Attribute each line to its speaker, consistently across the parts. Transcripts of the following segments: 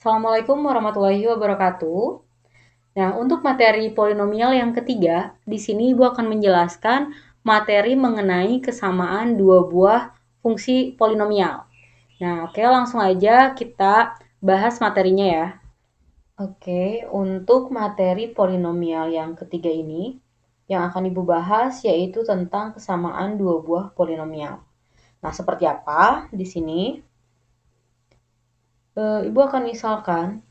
Speaker 1: Assalamualaikum warahmatullahi wabarakatuh. Nah, untuk materi polinomial yang ketiga, di sini Ibu akan menjelaskan materi mengenai kesamaan dua buah fungsi polinomial. Nah, oke, langsung aja kita bahas materinya ya. Oke, untuk materi polinomial yang ketiga ini, yang akan Ibu bahas yaitu tentang kesamaan dua buah polinomial. Nah, seperti apa di sini? Ibu akan misalkan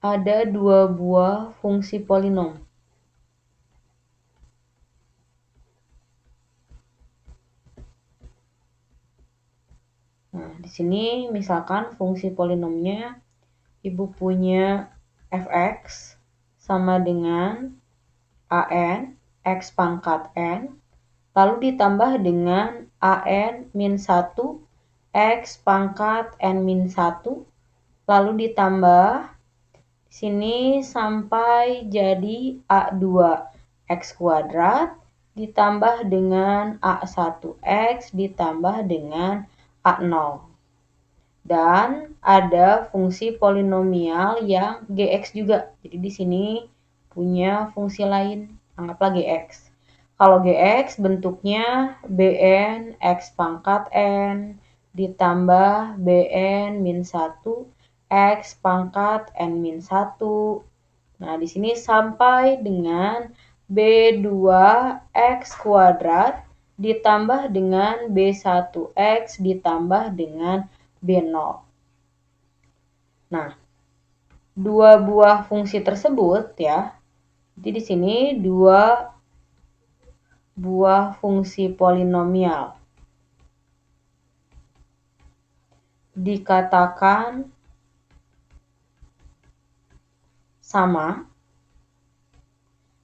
Speaker 1: ada dua buah fungsi polinom. Nah, di sini misalkan fungsi polinomnya Ibu punya fx sama dengan an x pangkat n, lalu ditambah dengan an min 1 x pangkat n min 1, lalu ditambah di sini sampai jadi a2 x kuadrat ditambah dengan a1x ditambah dengan a0. Dan ada fungsi polinomial yang gx juga. Jadi di sini punya fungsi lain, anggaplah gx. Kalau gx bentuknya bn x pangkat n ditambah bn min 1 x pangkat n min 1. Nah, di sini sampai dengan b2x kuadrat ditambah dengan b1x ditambah dengan b0. Nah, dua buah fungsi tersebut ya. Jadi di sini dua buah fungsi polinomial dikatakan sama,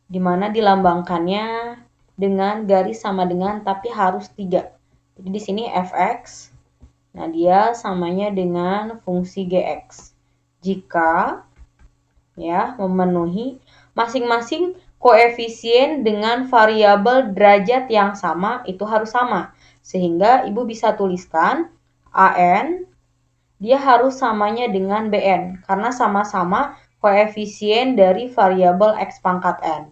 Speaker 1: di mana dilambangkannya dengan garis sama dengan tapi harus 3. Jadi di sini fx, nah dia samanya dengan fungsi gx. Jika ya memenuhi masing-masing koefisien dengan variabel derajat yang sama, itu harus sama. Sehingga Ibu bisa tuliskan an dia harus samanya dengan bn karena sama-sama koefisien dari variabel x pangkat n.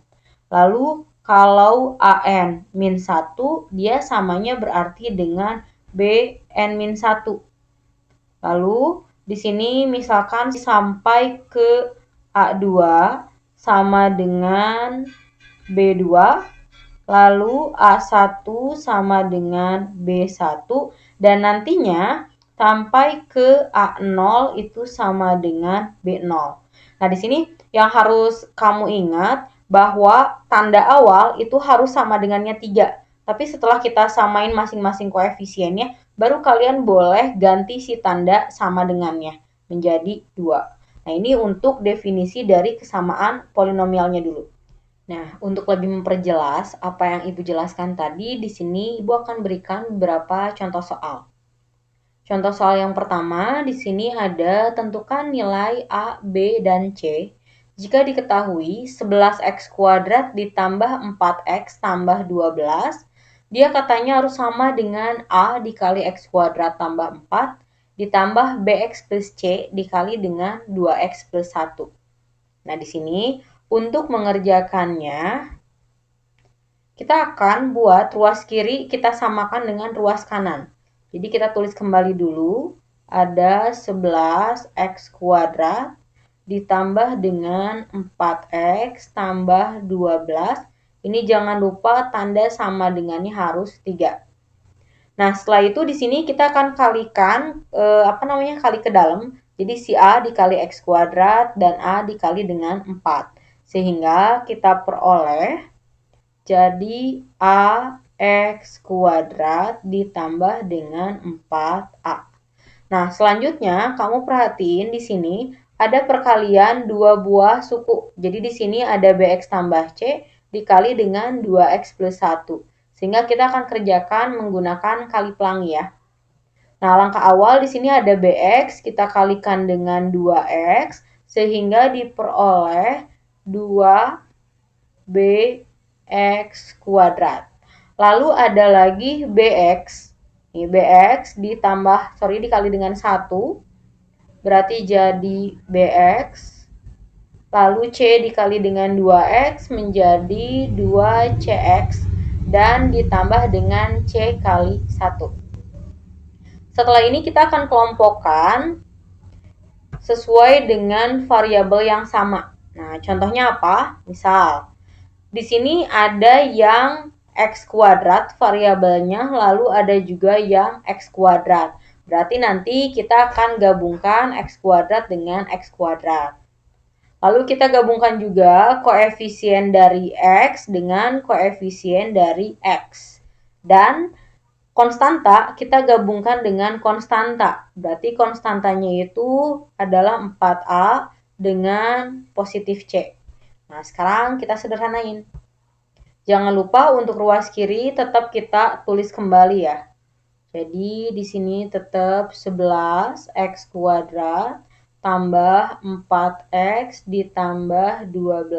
Speaker 1: Lalu kalau an min 1 dia samanya berarti dengan bn min 1. Lalu di sini misalkan sampai ke A2 sama dengan B2, lalu A1 sama dengan B1, dan nantinya sampai ke A0 itu sama dengan B0. Nah, di sini yang harus kamu ingat bahwa tanda awal itu harus sama dengannya 3. Tapi setelah kita samain masing-masing koefisiennya, baru kalian boleh ganti si tanda sama dengannya menjadi 2. Nah, ini untuk definisi dari kesamaan polinomialnya dulu. Nah, untuk lebih memperjelas apa yang Ibu jelaskan tadi, di sini Ibu akan berikan beberapa contoh soal. Contoh soal yang pertama, di sini ada tentukan nilai A, B, dan C jika diketahui 11x kuadrat ditambah 4x tambah 12, dia katanya harus sama dengan A dikali x kuadrat tambah 4 ditambah bx plus c dikali dengan 2x plus 1. Nah, di sini untuk mengerjakannya, kita akan buat ruas kiri kita samakan dengan ruas kanan. Jadi kita tulis kembali dulu, ada 11x kuadrat ditambah dengan 4x tambah 12. Ini jangan lupa tanda sama dengannya harus 3. Nah, setelah itu di sini kita akan kalikan kali ke dalam. Jadi si A dikali x kuadrat dan A dikali dengan 4. Sehingga kita peroleh jadi AX kuadrat ditambah dengan 4A. Nah, selanjutnya kamu perhatiin di sini ada perkalian dua buah suku. Jadi di sini ada BX tambah C dikali dengan 2X plus 1. Sehingga kita akan kerjakan menggunakan kali pelangi ya. Nah, langkah awal di sini ada BX, kita kalikan dengan 2X, sehingga diperoleh 2BX kuadrat. Lalu ada lagi BX, Ini BX dikali dengan 1, berarti jadi BX. Lalu C dikali dengan 2X menjadi 2CX. Dan ditambah dengan C kali 1. Setelah ini kita akan kelompokkan sesuai dengan variabel yang sama. Nah, contohnya apa? Misal, di sini ada yang X kuadrat variabelnya, lalu ada juga yang X kuadrat. Berarti nanti kita akan gabungkan X kuadrat dengan X kuadrat. Lalu kita gabungkan juga koefisien dari X dengan koefisien dari X. Dan konstanta kita gabungkan dengan konstanta. Berarti konstantanya itu adalah 4A dengan positif C. Nah, sekarang kita sederhanain. Jangan lupa untuk ruas kiri tetap kita tulis kembali ya. Jadi di sini tetap 11X kuadrat tambah 4X ditambah 12.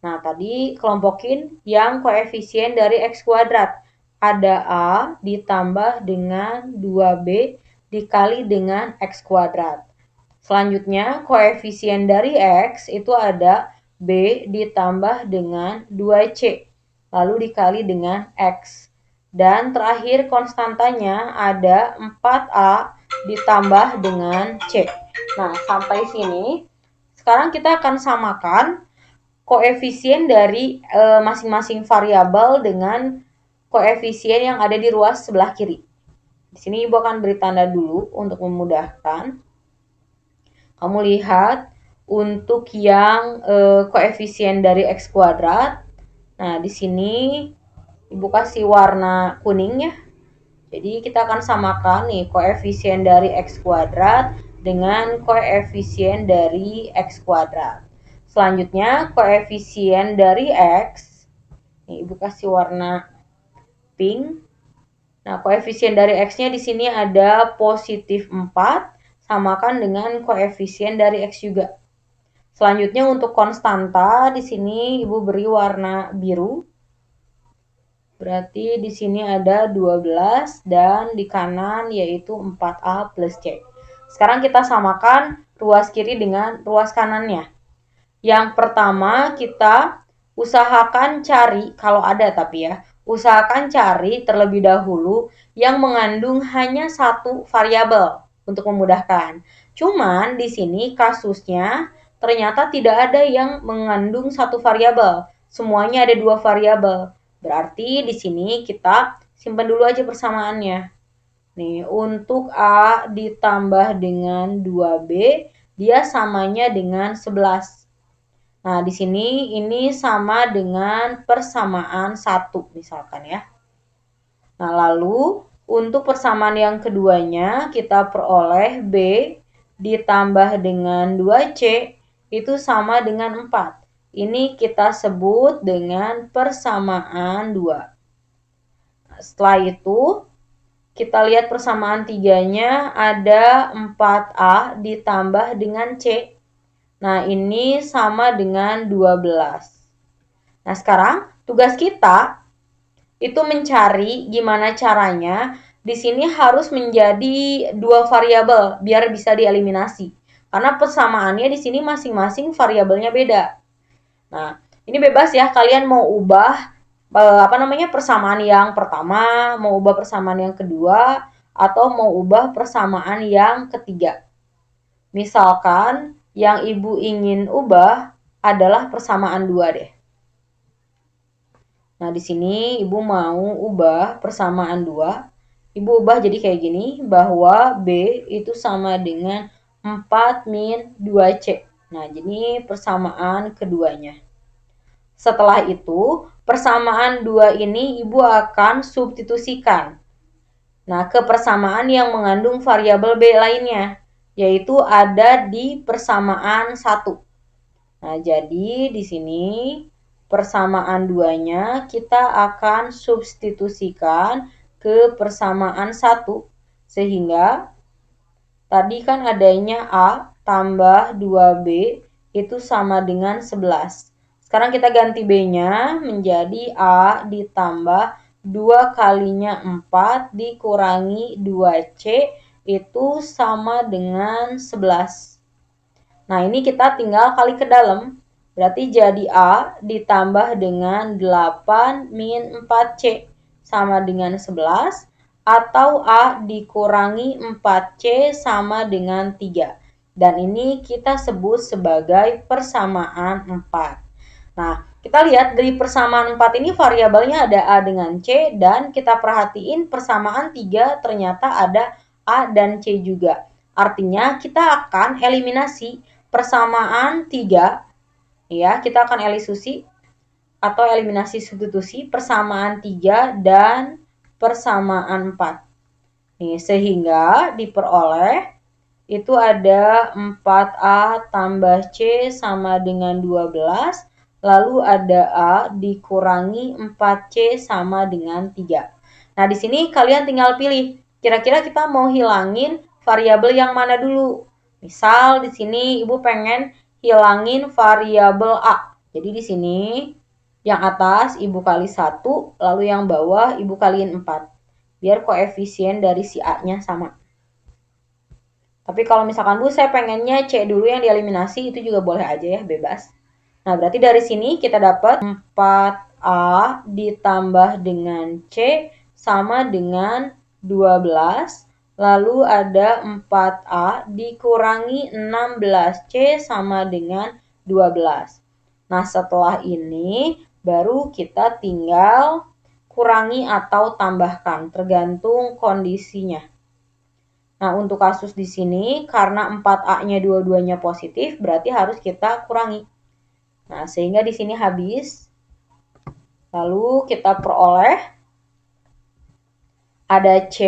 Speaker 1: Nah, tadi kelompokin yang koefisien dari X kuadrat. Ada A ditambah dengan 2B dikali dengan X kuadrat. Selanjutnya, koefisien dari X itu ada B ditambah dengan 2C, lalu dikali dengan X. Dan terakhir konstantanya ada 4A ditambah dengan C. Nah, sampai sini. Sekarang kita akan samakan koefisien dari masing-masing variabel dengan koefisien yang ada di ruas sebelah kiri. Di sini Ibu akan beri tanda dulu untuk memudahkan. Kamu lihat untuk yang koefisien dari X kuadrat. Nah, di sini Ibu kasih warna kuning ya. Jadi kita akan samakan nih koefisien dari X kuadrat dengan koefisien dari X kuadrat. Selanjutnya koefisien dari X. Nih, Ibu kasih warna pink. Nah, koefisien dari X-nya di sini ada positif 4, samakan dengan koefisien dari X juga. Selanjutnya untuk konstanta, di sini Ibu beri warna biru. Berarti di sini ada 12 dan di kanan yaitu 4A plus C. Sekarang kita samakan ruas kiri dengan ruas kanannya. Yang pertama kita usahakan cari, kalau ada tapi ya, usahakan cari terlebih dahulu yang mengandung hanya satu variabel untuk memudahkan. Cuman di sini kasusnya ternyata tidak ada yang mengandung satu variabel. Semuanya ada dua variabel. Berarti di sini kita simpan dulu aja persamaannya. Nih, untuk A ditambah dengan 2B, dia samanya dengan 11. Nah, di sini ini sama dengan persamaan 1 misalkan ya. Nah, lalu untuk persamaan yang keduanya kita peroleh B ditambah dengan 2C itu sama dengan 4. Ini kita sebut dengan persamaan 2. Nah, setelah itu kita lihat persamaan 3-nya ada 4A ditambah dengan C. Nah, ini sama dengan 12. Nah, sekarang tugas kita itu mencari gimana caranya di sini harus menjadi dua variabel biar bisa dieliminasi. Karena persamaannya di sini masing-masing variabelnya beda. Nah, ini bebas ya, kalian mau ubah persamaan yang pertama, mau ubah persamaan yang kedua, atau mau ubah persamaan yang ketiga. Misalkan yang Ibu ingin ubah adalah persamaan 2 deh. Nah, di sini Ibu mau ubah persamaan 2. Ibu ubah jadi kayak gini, bahwa B itu sama dengan 4 min 2C. Nah, jadi persamaan keduanya. Setelah itu, persamaan 2 ini Ibu akan substitusikan. Nah, ke persamaan yang mengandung variabel B lainnya, yaitu ada di persamaan 1. Nah, jadi di sini persamaan 2-nya kita akan substitusikan ke persamaan 1. Sehingga tadi kan adanya A tambah 2B itu sama dengan 11. Sekarang kita ganti B-nya menjadi A ditambah 2 kalinya 4 dikurangi 2C itu sama dengan 11. Nah, ini kita tinggal kali ke dalam. Berarti jadi A ditambah dengan 8 min 4C sama dengan 11. Atau A dikurangi 4C sama dengan 3. Dan ini kita sebut sebagai persamaan 4. Nah, kita lihat dari persamaan 4 ini variabelnya ada A dengan C. Dan kita perhatiin persamaan 3 ternyata ada A dan C juga. Artinya kita akan eliminasi persamaan 3. Ya, kita akan eliminasi substitusi persamaan 3 dan persamaan 4. Nih, sehingga diperoleh itu ada 4A tambah C sama dengan 12, lalu ada A dikurangi 4C sama dengan 3. Nah, di sini kalian tinggal pilih, kira-kira kita mau hilangin variabel yang mana dulu? Misal di sini Ibu pengen hilangin variabel A. Jadi di sini yang atas Ibu kali 1, lalu yang bawah Ibu kaliin 4. Biar koefisien dari si A-nya sama. Tapi kalau misalkan Bu, saya pengennya C dulu yang dieliminasi, itu juga boleh aja ya, bebas. Nah, berarti dari sini kita dapat 4A ditambah dengan C sama dengan 12. Lalu ada 4A dikurangi 16C sama dengan 12. Nah, setelah ini baru kita tinggal kurangi atau tambahkan, tergantung kondisinya. Nah, untuk kasus di sini, karena 4A-nya dua-duanya positif, berarti harus kita kurangi. Nah, sehingga di sini habis. Lalu kita peroleh ada C.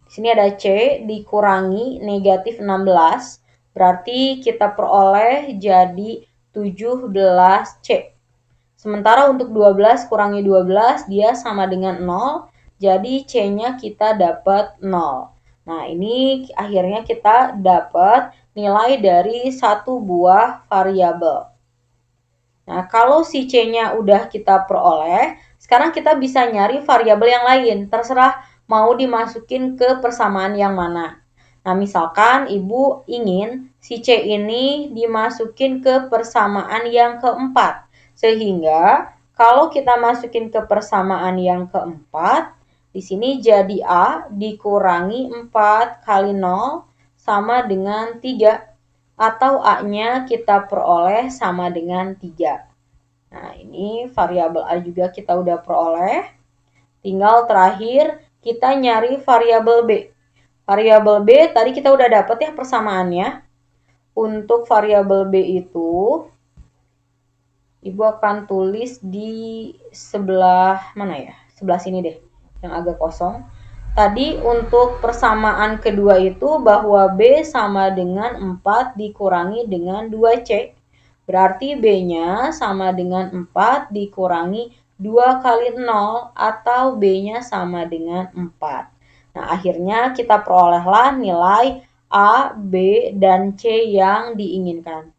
Speaker 1: Di sini ada C dikurangi negatif 16. Berarti kita peroleh jadi 17C. Sementara untuk 12 kurangi 12, dia sama dengan 0. Jadi C-nya kita dapat 0. Nah, ini akhirnya kita dapat nilai dari satu buah variabel. Nah, kalau si C-nya udah kita peroleh, sekarang kita bisa nyari variabel yang lain. Terserah mau dimasukin ke persamaan yang mana. Nah, misalkan Ibu ingin si C ini dimasukin ke persamaan yang keempat. Sehingga kalau kita masukin ke persamaan yang keempat, di sini jadi A dikurangi 4 kali 0 sama dengan 3. Atau A-nya kita peroleh sama dengan 3. Nah, ini variabel A juga kita udah peroleh. Tinggal terakhir kita nyari variabel B. Variabel B tadi kita udah dapet ya persamaannya. Untuk variabel B itu, Ibu akan tulis di sebelah mana ya? Sebelah sini deh, yang agak kosong. Tadi untuk persamaan kedua itu bahwa B sama dengan 4 dikurangi dengan 2C. Berarti B-nya sama dengan 4 dikurangi 2 kali 0 atau B-nya sama dengan 4. Nah, akhirnya kita perolehlah nilai A, B, dan C yang diinginkan.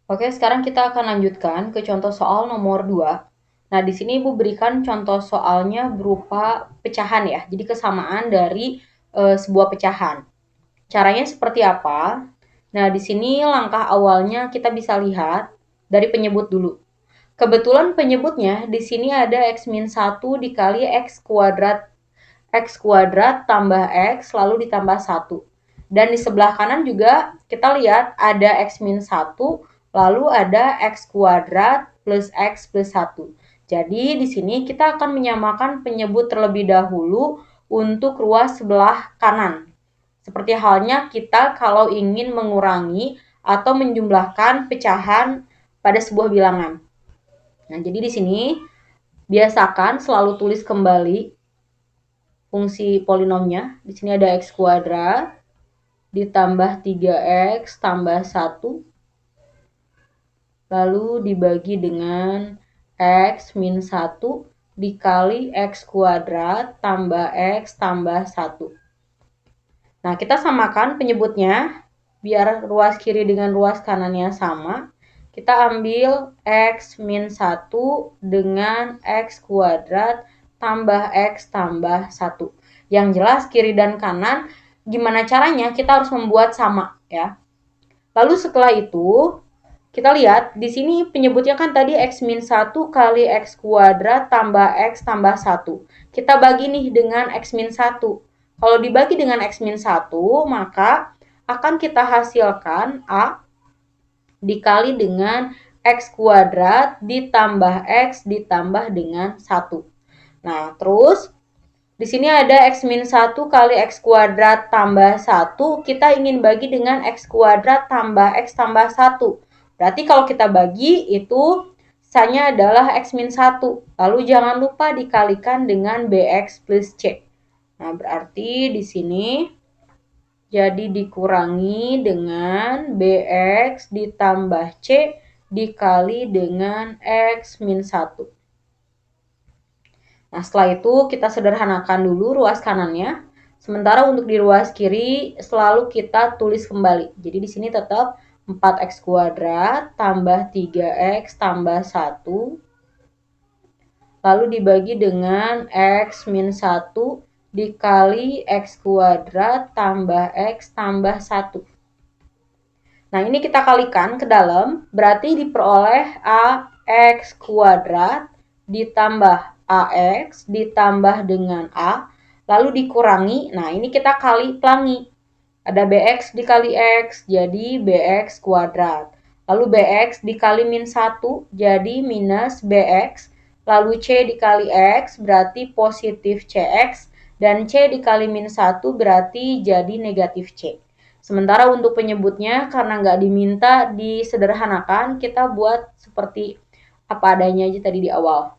Speaker 1: Oke, sekarang kita akan lanjutkan ke contoh soal nomor 2. Nah, di sini Ibu berikan contoh soalnya berupa pecahan ya. Jadi kesamaan dari sebuah pecahan. Caranya seperti apa? Nah, di sini langkah awalnya kita bisa lihat dari penyebut dulu. Kebetulan penyebutnya di sini ada X-1 dikali X kuadrat tambah X lalu ditambah 1. Dan di sebelah kanan juga kita lihat ada X-1 lalu ada X kuadrat plus X plus 1. Jadi di sini kita akan menyamakan penyebut terlebih dahulu untuk ruas sebelah kanan. Seperti halnya kita kalau ingin mengurangi atau menjumlahkan pecahan pada sebuah bilangan. Nah, jadi di sini biasakan selalu tulis kembali fungsi polinomnya. Di sini ada X kuadrat ditambah 3X tambah 1 lalu dibagi dengan X min 1 dikali X kuadrat tambah X tambah 1. Nah, kita samakan penyebutnya biar ruas kiri dengan ruas kanannya sama. kita ambil X min 1 dengan X kuadrat tambah X tambah 1. Yang jelas kiri dan kanan, gimana caranya kita harus membuat sama ya. Lalu setelah itu, kita lihat di sini penyebutnya kan tadi X min 1 kali X kuadrat tambah X tambah 1. Kita bagi nih dengan X min 1. Kalau dibagi dengan X min 1, maka akan kita hasilkan A dikali dengan X kuadrat ditambah X ditambah dengan 1. Nah, terus di sini ada X min 1 kali X kuadrat tambah 1. Kita ingin bagi dengan X kuadrat tambah X tambah 1. Berarti kalau kita bagi itu sisanya adalah X min 1. Lalu jangan lupa dikalikan dengan BX plus C. Nah, berarti di sini jadi dikurangi dengan BX ditambah C dikali dengan X min 1. Nah, setelah itu kita sederhanakan dulu ruas kanannya. Sementara untuk di ruas kiri selalu kita tulis kembali. Jadi di sini tetap 4x kuadrat tambah 3x tambah 1. Lalu dibagi dengan x min 1 dikali x kuadrat tambah x tambah 1. Nah, ini kita kalikan ke dalam, berarti diperoleh ax kuadrat ditambah AX ditambah dengan A, lalu dikurangi, nah ini kita kali pelangi. Ada BX dikali X, jadi BX kuadrat. Lalu BX dikali min 1, jadi minus BX. Lalu C dikali X, berarti positif CX. Dan C dikali min 1, berarti jadi negatif C. Sementara untuk penyebutnya, karena nggak diminta disederhanakan, kita buat seperti apa adanya aja tadi di awal.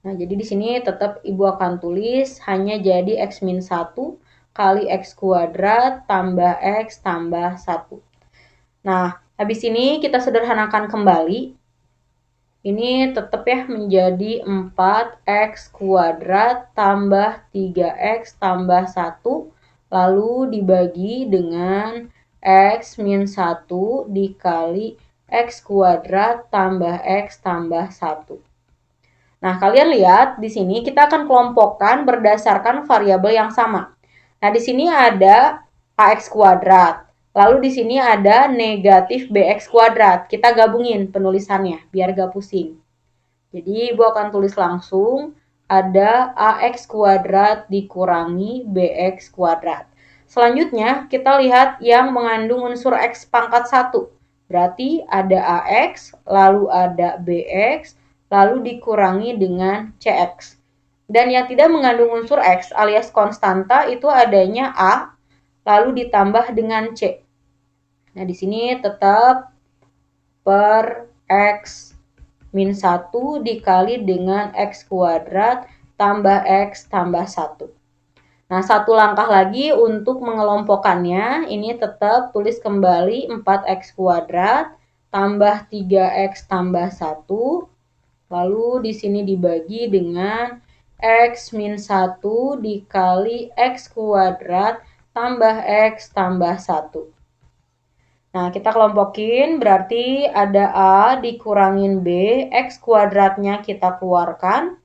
Speaker 1: Nah, jadi di sini tetap Ibu akan tulis hanya jadi X min 1 kali X kuadrat tambah X tambah 1. Nah, habis ini kita sederhanakan kembali. Ini tetap ya menjadi 4X kuadrat tambah 3X tambah 1. Lalu dibagi dengan X min 1 dikali X kuadrat tambah X tambah 1. Nah, kalian lihat di sini kita akan kelompokkan berdasarkan variabel yang sama. Nah, di sini ada AX kuadrat. Lalu di sini ada negatif BX kuadrat. Kita gabungin penulisannya biar gak pusing. Jadi, Ibu akan tulis langsung ada AX kuadrat dikurangi BX kuadrat. Selanjutnya, kita lihat yang mengandung unsur X pangkat 1. Berarti ada AX, lalu ada BX, lalu dikurangi dengan CX. Dan yang tidak mengandung unsur X alias konstanta itu adanya A, lalu ditambah dengan C. Nah, di sini tetap per X min 1 dikali dengan X kuadrat tambah X tambah 1. Nah, satu langkah lagi untuk mengelompokkannya, ini tetap tulis kembali 4X kuadrat tambah 3X tambah 1. Lalu di sini dibagi dengan X min 1 dikali X kuadrat tambah X tambah 1. Nah, kita kelompokin berarti ada A dikurangin B, X kuadratnya kita keluarkan.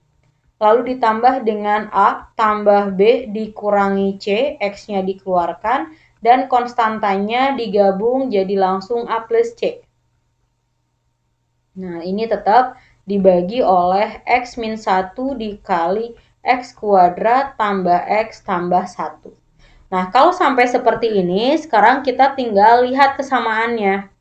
Speaker 1: Lalu ditambah dengan A tambah B dikurangi C, X-nya dikeluarkan. Dan konstantanya digabung jadi langsung A plus C. Nah, ini tetap dibagi oleh X min 1 dikali X kuadrat tambah X tambah 1. Nah, kalau sampai seperti ini, sekarang kita tinggal lihat kesamaannya.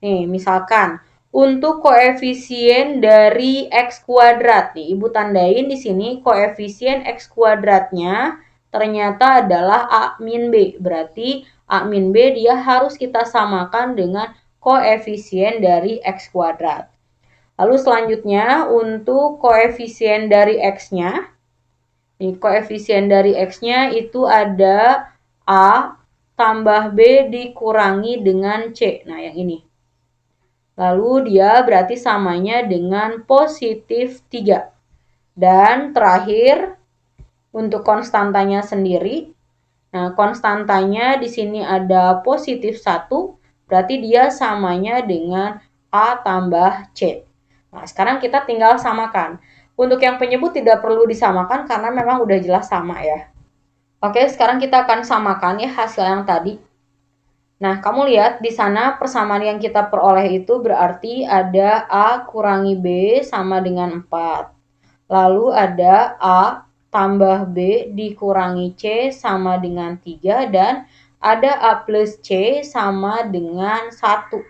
Speaker 1: Nih, misalkan untuk koefisien dari X kuadrat, nih, Ibu tandain di sini koefisien X kuadratnya ternyata adalah A min B. Berarti A min B dia harus kita samakan dengan koefisien dari X kuadrat. Lalu selanjutnya untuk koefisien dari X-nya. Koefisien dari X-nya itu ada A tambah B dikurangi dengan C. Nah, yang ini. Lalu dia berarti samanya dengan positif 3. Dan terakhir untuk konstantanya sendiri. Nah, konstantanya di sini ada positif 1. berarti dia samanya dengan A tambah C. Nah, sekarang kita tinggal samakan. Untuk yang penyebut tidak perlu disamakan karena memang udah jelas sama ya. Oke, sekarang kita akan samakan ya hasil yang tadi. Nah, kamu lihat di sana persamaan yang kita peroleh itu berarti ada A kurangi B sama dengan 4. Lalu ada A tambah B dikurangi C sama dengan 3 dan ada A plus C sama dengan 1.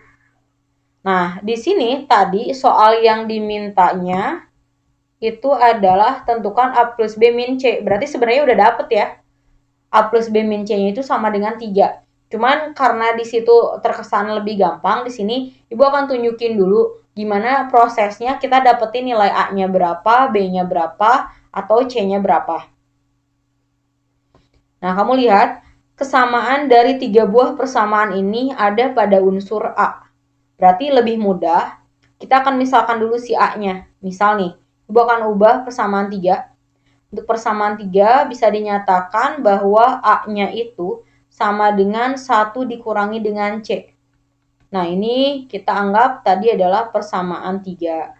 Speaker 1: Nah, di sini tadi soal yang dimintanya itu adalah tentukan A plus B min C. Berarti sebenarnya udah dapet ya. A plus B min C-nya itu sama dengan 3. Cuman karena di situ terkesan lebih gampang, di sini Ibu akan tunjukin dulu gimana prosesnya kita dapetin nilai A-nya berapa, B-nya berapa, atau C-nya berapa. Nah, kamu lihat kesamaan dari 3 buah persamaan ini ada pada unsur A. Berarti lebih mudah. Kita akan misalkan dulu si A-nya. Misal nih, Ibu akan ubah persamaan 3. Untuk persamaan 3 bisa dinyatakan bahwa A-nya itu sama dengan 1 dikurangi dengan C. Nah, ini kita anggap tadi adalah persamaan 3.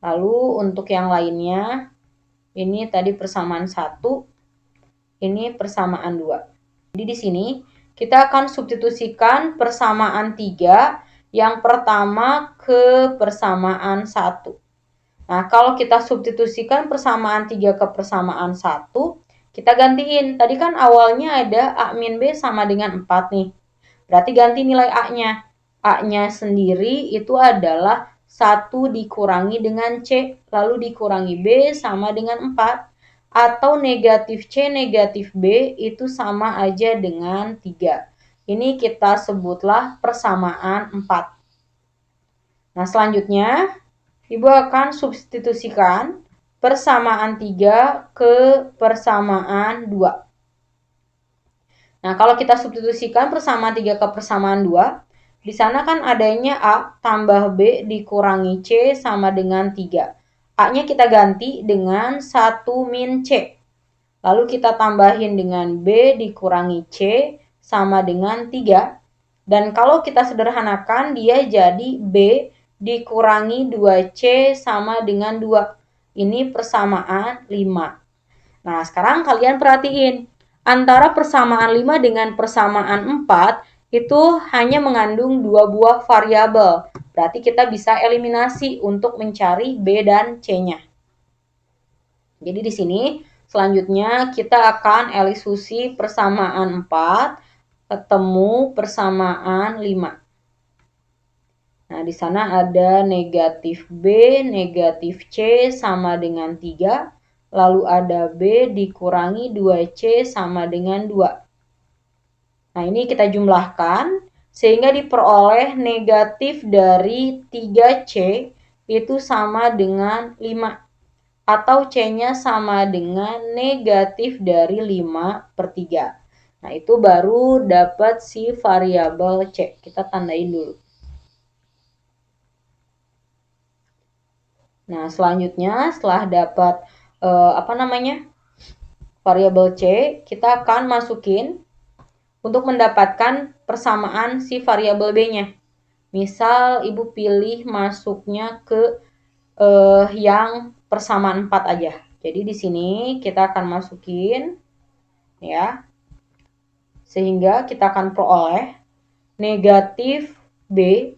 Speaker 1: Lalu untuk yang lainnya, ini tadi persamaan 1, ini persamaan 2. Jadi di sini kita akan substitusikan persamaan 3 yang pertama ke persamaan 1. Nah, kalau kita substitusikan persamaan 3 ke persamaan 1, kita gantiin. Tadi kan awalnya ada A min B sama dengan 4 nih. Berarti ganti nilai A-nya. A-nya sendiri itu adalah 1 dikurangi dengan C, lalu dikurangi B sama dengan 4. Atau negatif C, negatif B itu sama aja dengan 3. Ini kita sebutlah persamaan 4. Nah, selanjutnya Ibu akan substitusikan persamaan 3 ke persamaan 2. Nah, kalau kita substitusikan persamaan 3 ke persamaan 2, di sana kan adanya A tambah B dikurangi C sama dengan 3. A-nya kita ganti dengan 1 min C. Lalu kita tambahin dengan B dikurangi C sama dengan 3. Dan kalau kita sederhanakan, dia jadi B dikurangi 2C sama dengan 2. Ini persamaan 5. Nah, sekarang kalian perhatiin. Antara persamaan 5 dengan persamaan 4 itu hanya mengandung 2 buah variabel. Berarti kita bisa eliminasi untuk mencari B dan C-nya. Jadi di sini selanjutnya kita akan elisusi persamaan 4 ketemu persamaan 5. Nah, di sana ada negatif B, negatif C sama dengan 3. Lalu ada B dikurangi 2C sama dengan 2. Nah, ini kita jumlahkan sehingga diperoleh negatif dari 3C itu sama dengan 5. Atau C-nya sama dengan negatif dari 5/3. Nah, itu baru dapat si variabel C. Kita tandain dulu. Nah, selanjutnya setelah dapat variabel C, kita akan masukin untuk mendapatkan persamaan si variabel B-nya. Misal Ibu pilih masuknya ke yang persamaan 4 aja. Jadi di sini kita akan masukin ya. Sehingga kita akan peroleh negatif B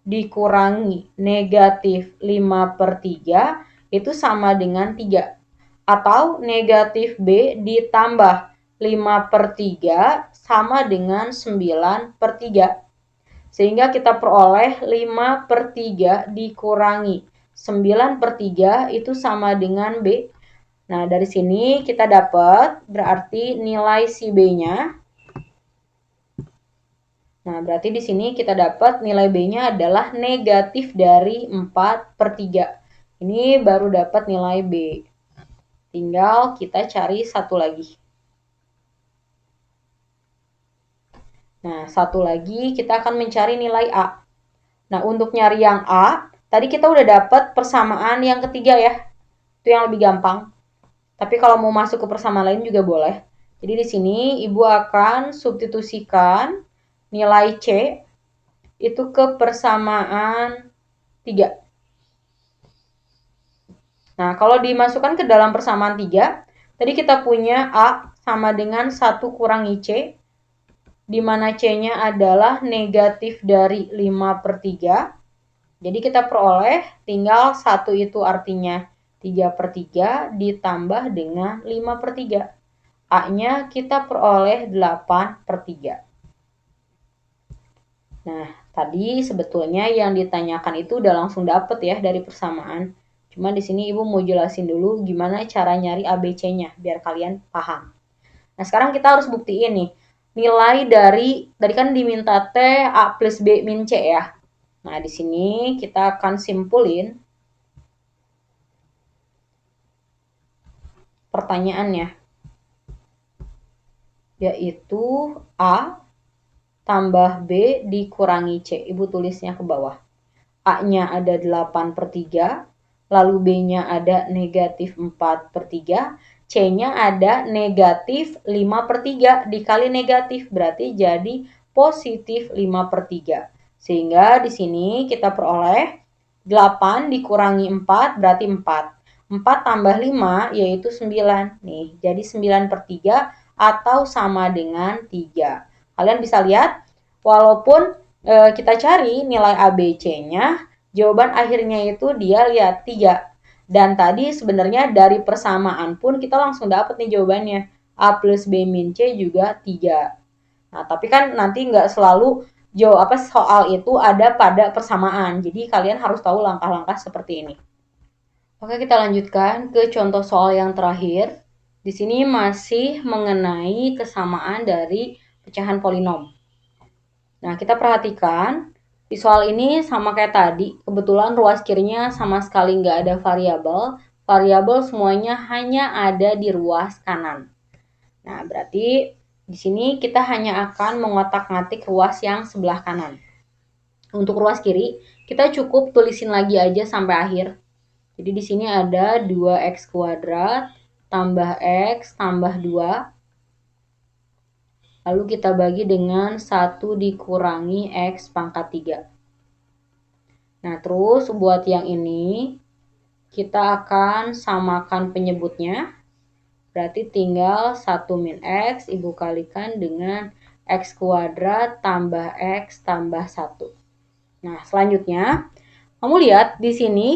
Speaker 1: dikurangi negatif 5/3 itu sama dengan 3. Atau negatif B ditambah 5/3 sama dengan 9/3. Sehingga kita peroleh 5/3 dikurangi 9/3 itu sama dengan B. Nah, dari sini kita dapat berarti nilai si B-nya. Nah, berarti di sini kita dapat nilai B-nya adalah negatif dari 4/3. Ini baru dapat nilai B. Tinggal kita cari satu lagi. Nah, satu lagi kita akan mencari nilai A. Nah, untuk nyari yang A, tadi kita udah dapat persamaan yang ketiga ya. Itu yang lebih gampang. Tapi kalau mau masuk ke persamaan lain juga boleh. Jadi di sini Ibu akan substitusikan nilai C itu ke persamaan 3. Nah, kalau dimasukkan ke dalam persamaan 3, tadi kita punya A sama dengan 1 kurangi C, di mana C-nya adalah negatif dari 5/3. Jadi kita peroleh tinggal 1 itu artinya 3/3 ditambah dengan 5/3. A-nya kita peroleh 8/3. Nah, tadi sebetulnya yang ditanyakan itu udah langsung dapet ya dari persamaan. Cuma di sini Ibu mau jelasin dulu gimana cara nyari ABC-nya biar kalian paham. Nah, sekarang kita harus buktiin nih. Nilai dari tadi kan diminta T A plus B min C ya. Nah, di sini kita akan simpulin pertanyaannya. Yaitu A tambah B dikurangi C. Ibu tulisnya ke bawah. A-nya ada 8/3, lalu B-nya ada negatif 4/3, C-nya ada negatif 5/3 dikali negatif, berarti jadi positif 5/3. Sehingga di sini kita peroleh 8 dikurangi 4 berarti 4. 4 tambah 5 yaitu 9. Nih, jadi 9/3 atau sama dengan 3. Kalian bisa lihat, walaupun kita cari nilai ABC-nya, jawaban akhirnya itu dia lihat 3. Dan tadi sebenarnya dari persamaan pun kita langsung dapat nih jawabannya. A plus B min C juga 3. Nah, tapi kan nanti nggak selalu soal itu ada pada persamaan. Jadi kalian harus tahu langkah-langkah seperti ini. Oke, kita lanjutkan ke contoh soal yang terakhir. Di sini masih mengenai kesamaan dari pecahan polinom. Nah, kita perhatikan di soal ini sama kayak tadi. Kebetulan ruas kirinya sama sekali nggak ada variabel. Variabel semuanya hanya ada di ruas kanan. Nah, berarti di sini kita hanya akan mengotak-ngatik ruas yang sebelah kanan. Untuk ruas kiri, kita cukup tulisin lagi aja sampai akhir. Jadi di sini ada 2x kuadrat tambah x tambah 2. Lalu kita bagi dengan 1 dikurangi x pangkat 3. Nah, terus buat yang ini, kita akan samakan penyebutnya. Berarti tinggal 1 min x, Ibu kalikan dengan x kuadrat tambah x tambah 1. Nah, selanjutnya, kamu lihat di sini,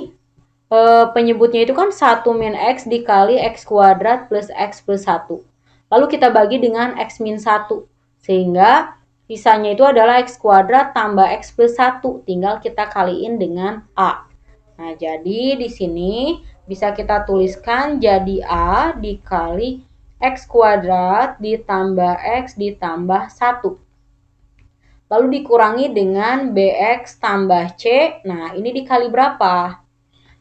Speaker 1: penyebutnya itu kan 1 min x dikali x kuadrat plus x plus 1. Lalu kita bagi dengan x min 1. Sehingga sisanya itu adalah x kuadrat tambah x plus 1. Tinggal kita kaliin dengan A. Nah, jadi di sini bisa kita tuliskan jadi A dikali x kuadrat ditambah x ditambah 1. Lalu dikurangi dengan bx tambah c. Nah, ini dikali berapa?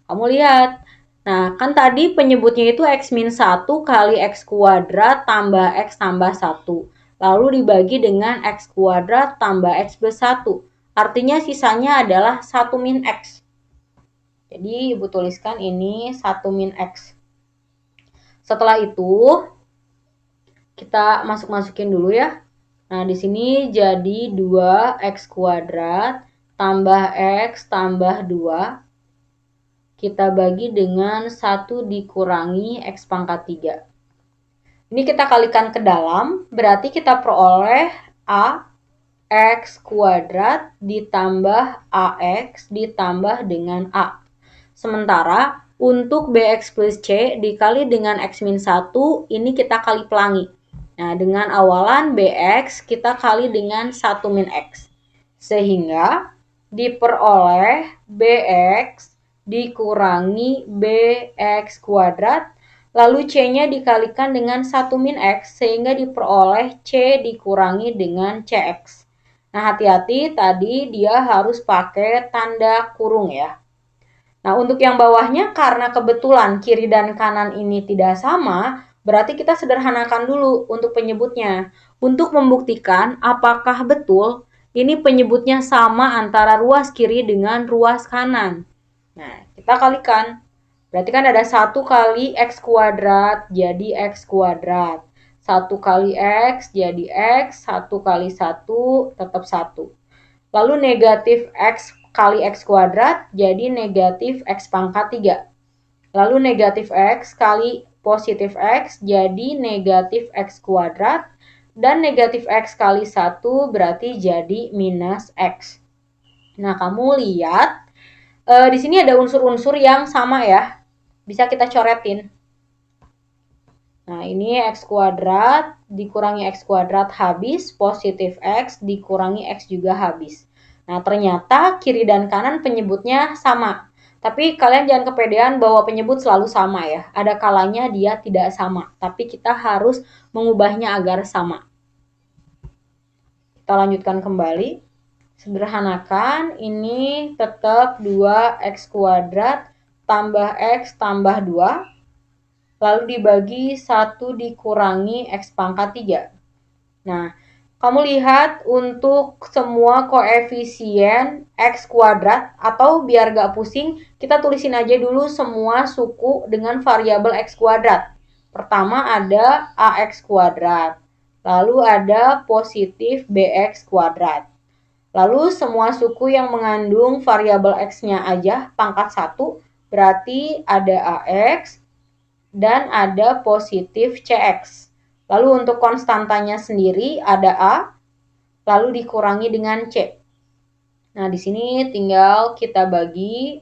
Speaker 1: Kamu lihat. Nah, kan tadi penyebutnya itu x min 1 kali x kuadrat tambah x tambah 1. Lalu dibagi dengan x kuadrat tambah x plus 1. Artinya sisanya adalah 1 min x. Jadi, Ibu tuliskan ini 1 min x. Setelah itu, kita masukin dulu ya. Nah, di sini jadi 2x kuadrat tambah x tambah 2. Kita bagi dengan 1 dikurangi x pangkat 3. Ini kita kalikan ke dalam, berarti kita peroleh A x kuadrat ditambah ax ditambah dengan A. Sementara untuk bx plus c dikali dengan x min 1, ini kita kali pelangi. Nah, dengan awalan bx kita kali dengan 1 min x. Sehingga diperoleh bx dikurangi bx kuadrat, lalu c-nya dikalikan dengan 1 min x, sehingga diperoleh c dikurangi dengan cx. Nah, hati-hati tadi dia harus pakai tanda kurung ya. Nah, untuk yang bawahnya karena kebetulan kiri dan kanan ini tidak sama, berarti kita sederhanakan dulu untuk penyebutnya. Untuk membuktikan apakah betul ini penyebutnya sama antara ruas kiri dengan ruas kanan. Nah, kita kalikan. Berarti kan ada 1 kali x kuadrat jadi x kuadrat. 1 kali x jadi x, 1 kali 1 tetap 1. Lalu negatif X kali X kuadrat jadi negatif X pangkat 3. Lalu negatif X kali positif X jadi negatif X kuadrat. Dan negatif X kali 1 berarti jadi minus X. Nah, kamu lihat di sini ada unsur-unsur yang sama ya. Bisa kita coretin. Nah, ini X kuadrat dikurangi X kuadrat habis, positif X dikurangi X juga habis. Nah, ternyata kiri dan kanan penyebutnya sama. Tapi kalian jangan kepedean bahwa penyebut selalu sama ya. Ada kalanya dia tidak sama, tapi kita harus mengubahnya agar sama. Kita lanjutkan kembali. Sederhanakan, ini tetap 2X kuadrat tambah X tambah 2. Lalu dibagi 1 dikurangi X pangkat 3. Nah, kamu lihat untuk semua koefisien X kuadrat, atau biar gak pusing, kita tulisin aja dulu semua suku dengan variabel X kuadrat. Pertama ada AX kuadrat, lalu ada positif BX kuadrat. Lalu semua suku yang mengandung variabel X-nya aja pangkat 1, berarti ada AX, dan ada positif CX. Lalu untuk konstantanya sendiri ada A, lalu dikurangi dengan C. Nah, di sini tinggal kita bagi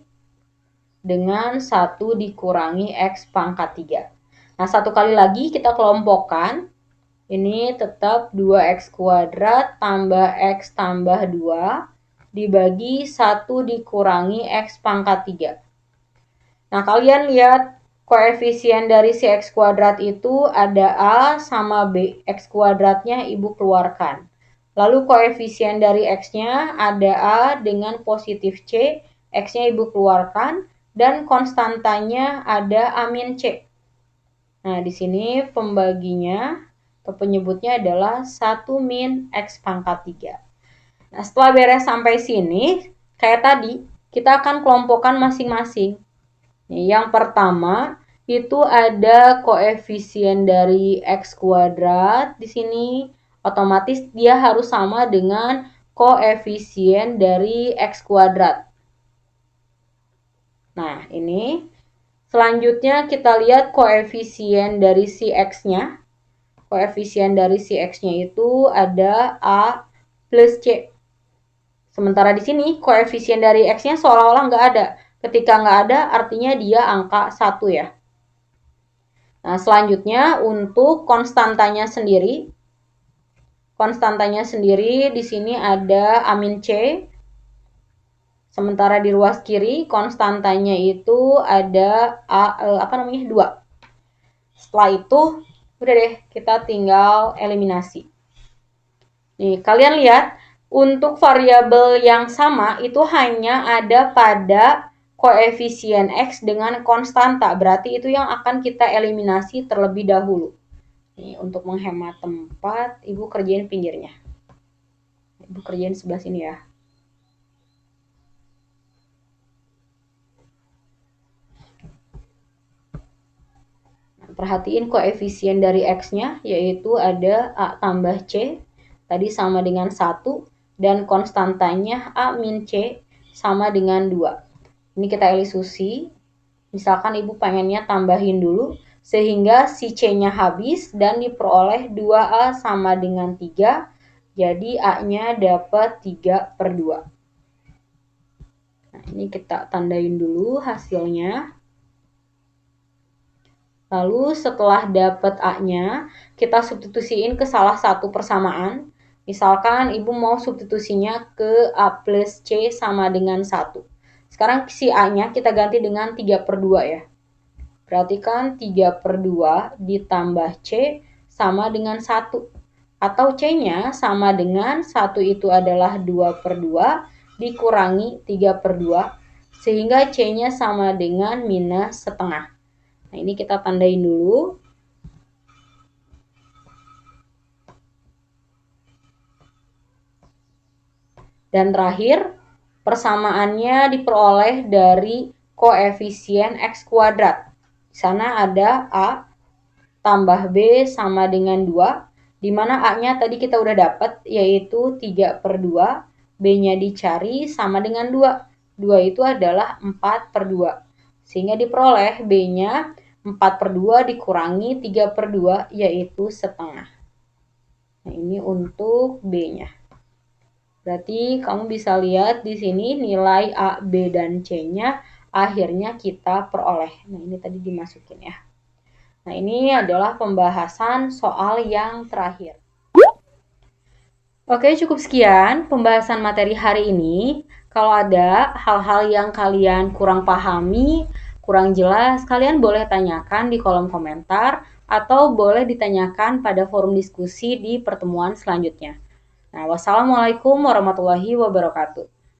Speaker 1: dengan 1 dikurangi X pangkat 3. Nah, satu kali lagi kita kelompokkan. Ini tetap 2X kuadrat tambah X tambah 2 dibagi 1 dikurangi X pangkat 3. Nah, kalian lihat koefisien dari si X kuadrat itu ada A sama B. X kuadratnya ibu keluarkan. Lalu koefisien dari X-nya ada A dengan positif C. X-nya ibu keluarkan. Dan konstantanya ada A min C. Nah, di sini pembaginya atau penyebutnya adalah 1 min X pangkat 3. Nah, setelah beres sampai sini, kayak tadi, kita akan kelompokkan masing-masing. Yang pertama itu ada koefisien dari X kuadrat di sini, otomatis dia harus sama dengan koefisien dari X kuadrat. Nah, ini selanjutnya kita lihat koefisien dari si X-nya. Koefisien dari si X-nya itu ada A plus C. Sementara di sini koefisien dari X-nya seolah-olah nggak ada. Ketika nggak ada, artinya dia angka 1 ya. Nah, selanjutnya untuk konstantanya sendiri. Konstantanya sendiri di sini ada A min C. Sementara di ruas kiri konstantanya itu ada 2. Setelah itu, udah deh, kita tinggal eliminasi. Nih, kalian lihat, untuk variabel yang sama itu hanya ada pada koefisien X dengan konstanta. Berarti itu yang akan kita eliminasi terlebih dahulu. Nih, untuk menghemat tempat, ibu kerjain pinggirnya. Ibu kerjain sebelah sini ya. Perhatiin koefisien dari X-nya, yaitu ada A tambah C, tadi sama dengan 1, dan konstantanya A min C sama dengan 2. Ini kita elisusi, misalkan ibu pengennya tambahin dulu, sehingga si C-nya habis dan diperoleh 2A sama dengan 3, jadi A-nya dapat 3/2. Nah, ini kita tandain dulu hasilnya. Lalu setelah dapat A-nya, kita substitusiin ke salah satu persamaan. Misalkan ibu mau substitusinya ke A plus C sama dengan 1. Sekarang si A-nya kita ganti dengan 3/2 ya. Berarti kan 3/2 ditambah C sama dengan 1. Atau C-nya sama dengan 1 itu adalah 2/2 dikurangi 3/2. Sehingga C-nya sama dengan minus setengah. Nah, ini kita tandain dulu. Dan terakhir, persamaannya diperoleh dari koefisien X kuadrat. Di sana ada A tambah B sama dengan 2, di mana A-nya tadi kita udah dapat, yaitu 3/2, B-nya dicari sama dengan 2. 2 itu adalah 4/2. Sehingga diperoleh B-nya 4/2 dikurangi 3/2 yaitu setengah. Nah, ini untuk B-nya. Berarti kamu bisa lihat di sini nilai A, B, dan C-nya akhirnya kita peroleh. Nah, ini tadi dimasukin ya. Nah, ini adalah pembahasan soal yang terakhir. Oke, cukup sekian pembahasan materi hari ini. Kalau ada hal-hal yang kalian kurang pahami, kurang jelas, kalian boleh tanyakan di kolom komentar atau boleh ditanyakan pada forum diskusi di pertemuan selanjutnya. Nah, wassalamualaikum warahmatullahi wabarakatuh.